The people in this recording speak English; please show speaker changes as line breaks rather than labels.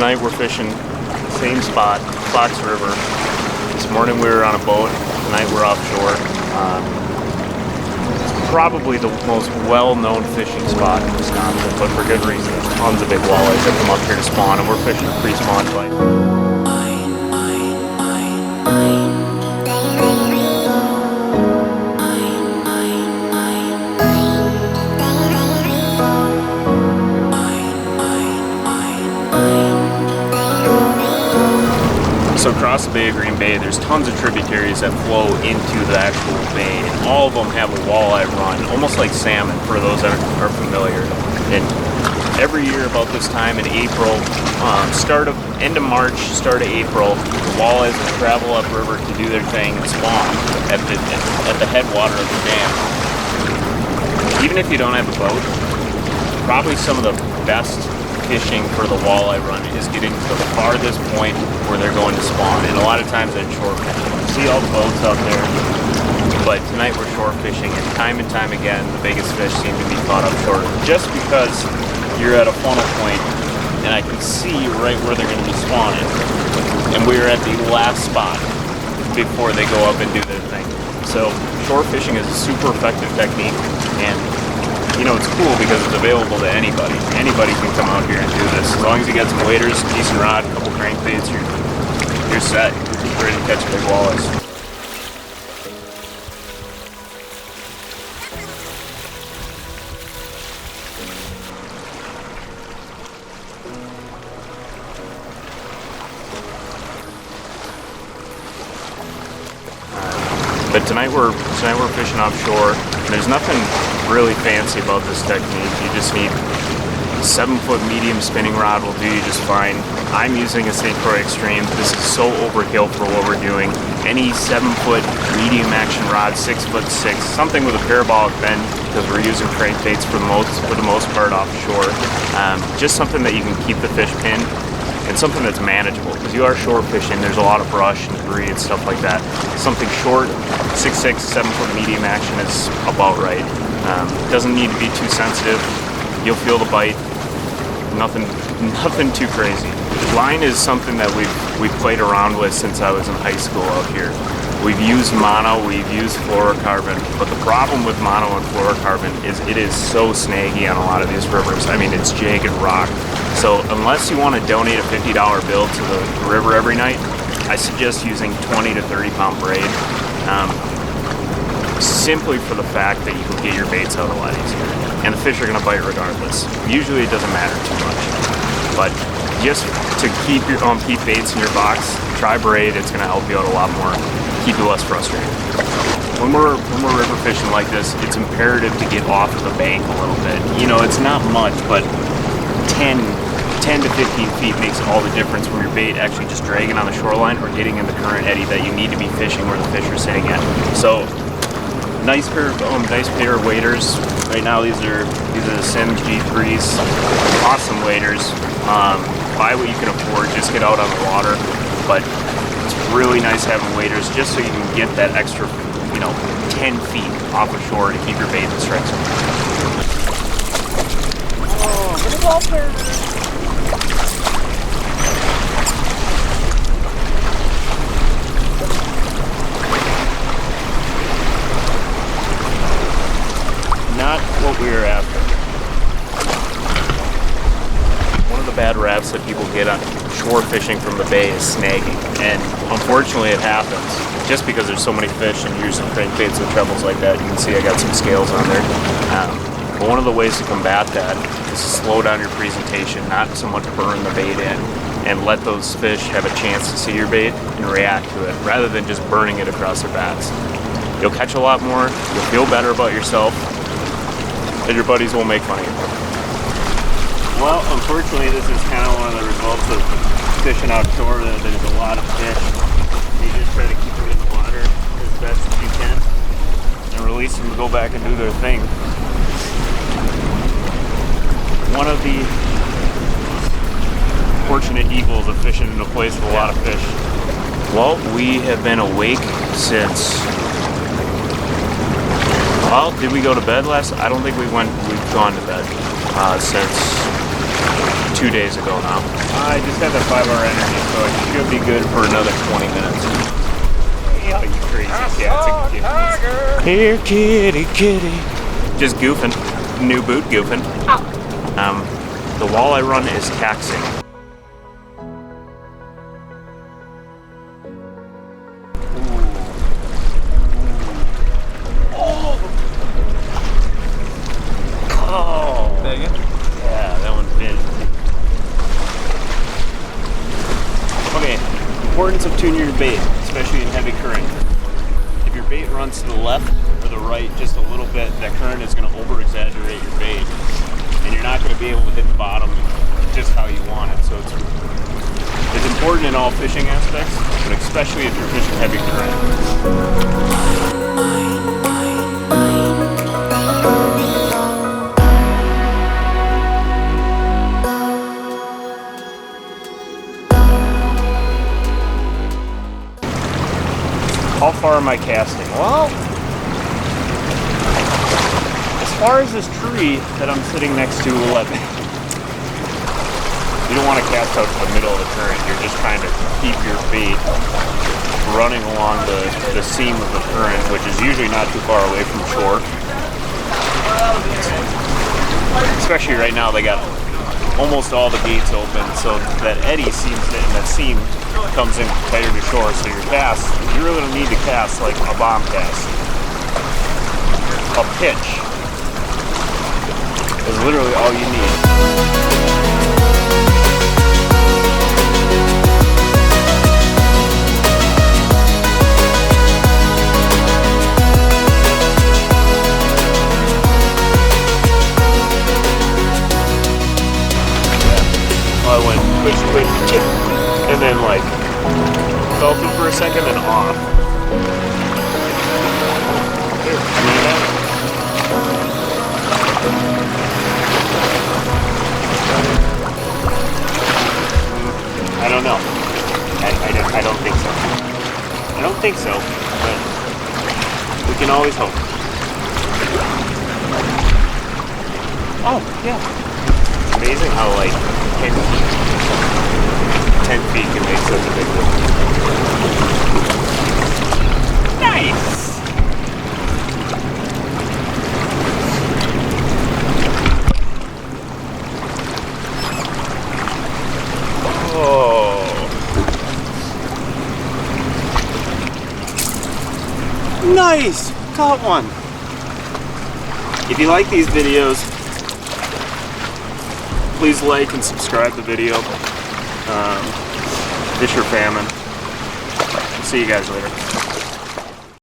tonight we're fishing same spot, Fox River. This morning we were on a boat, tonight we're offshore. It's probably the most well-known fishing spot in Wisconsin, but for good reason. There's tons of big walleyes that come up here to spawn, and we're fishing a pre-spawn bite. So across the Bay of Green Bay, there's tons of tributaries that flow into the actual bay, and all of them have a walleye run, almost like salmon, for those that are familiar. And every year about this time in April, end of March, start of April, the walleyes will travel upriver to do their thing and spawn at the headwater of the dam. Even if you don't have a boat, probably some of the best fishing for the walleye run is getting to the farthest point where they're going to spawn, and a lot of times they're shore fishing. You see all the boats out there, but tonight we're shore fishing, and time again the biggest fish seem to be caught up short, just because you're at a funnel point and I can see right where they're going to be spawning, and we're at the last spot before they go up and do their thing. So shore fishing is a super effective technique, and you know, it's cool because it's available to anybody. Anybody can come out here and do this. As long as you got some waders, decent rod, a couple crankbaits, you're set. You're ready to catch big walleyes. But tonight we're fishing offshore. There's nothing really fancy about this technique. You just need a 7-foot medium spinning rod will do you just fine. I'm using a St. Croix Extreme. This is so overkill for what we're doing. Any 7-foot medium action rod, 6'6", something with a parabolic bend, because we're using crankbaits for the most part offshore. Just something that you can keep the fish pinned, and something that's manageable, because you are shore fishing. There's a lot of brush and debris and stuff like that. Something short, 6'6", 7-foot medium action is about right. Doesn't need to be too sensitive. You'll feel the bite. Nothing too crazy. Line is something that we've played around with since I was in high school out here. We've used mono, we've used fluorocarbon, but the problem with mono and fluorocarbon is it is so snaggy on a lot of these rivers. I mean, it's jagged rock. So unless you want to donate a $50 bill to the river every night, I suggest using 20 to 30 pound braid, simply for the fact that you can get your baits out a lot easier. And the fish are going to bite regardless. Usually it doesn't matter too much. But just to keep baits in your box, try braid. It's going to help you out a lot more. Keep you less frustrated. When we're river fishing like this, it's imperative to get off of the bank a little bit. You know, it's not much, but 10 to 15 feet makes all the difference from your bait actually just dragging on the shoreline or getting in the current eddy that you need to be fishing where the fish are sitting at. So nice pair of waders. Right now these are the Sims G3s. Awesome waders. Buy what you can afford, just get out on the water. But it's really nice having waders just so you can get that extra, 10 feet off of shore to keep your bait in strike zone.
Oh, what a golfer!
Not what we were after. One of the bad raps that people get on shore fishing from the bay is snagging, and unfortunately it happens just because there's so many fish and use some crankbaits with trebles like that. You can see I got some scales on there. But one of the ways to combat that is to slow down your presentation, not so much burn the bait in, and let those fish have a chance to see your bait and react to it, rather than just burning it across their backs. You'll catch a lot more, you'll feel better about yourself, and your buddies won't make fun of you. Well, unfortunately, this is kind of one of the results of fishing offshore. There's a lot of fish. You just try to keep them in the water as best as you can and release them to go back and do their thing. One of the fortunate evils of fishing in a place with a lot of fish. Well, we have been awake since... Well, did we go to bed last? I don't think we've gone to bed since 2 days ago now. I just had that 5-hour energy, so it should be good for another 20 minutes. Oh, you crazy cats and kittens. Here, kitty, kitty. Just goofing. New boot goofing. The walleye run is taxing.
Say again?
Yeah, that one's big. Okay, importance of tuning your bait, especially in heavy current. If your bait runs to the left or the right just a little bit, that current is going to over-exaggerate your bait. And you're not going to be able to hit the bottom just how you want it. So it's important in all fishing aspects, but especially if you're fishing heavy current. How far am I casting? Well, as far as this tree that I'm sitting next to, you don't want to cast out to the middle of the current. You're just trying to keep your bait running along the seam of the current, which is usually not too far away from shore. Especially right now, they got almost all the gates open, so that eddy seems to, and that seam comes in tighter to shore. So your cast, you really don't need to cast like a bomb cast. A pitch is literally all you need. I went quick, and then like felt it for a second and off. Here, I don't know. I don't think so. I don't think so, but we can always hope. Oh, yeah. It's amazing how like 10 feet can make such a big difference. Nice! Oh. Nice! Caught one! If you like these videos, please like and subscribe the video. Fish or famine. See you guys later.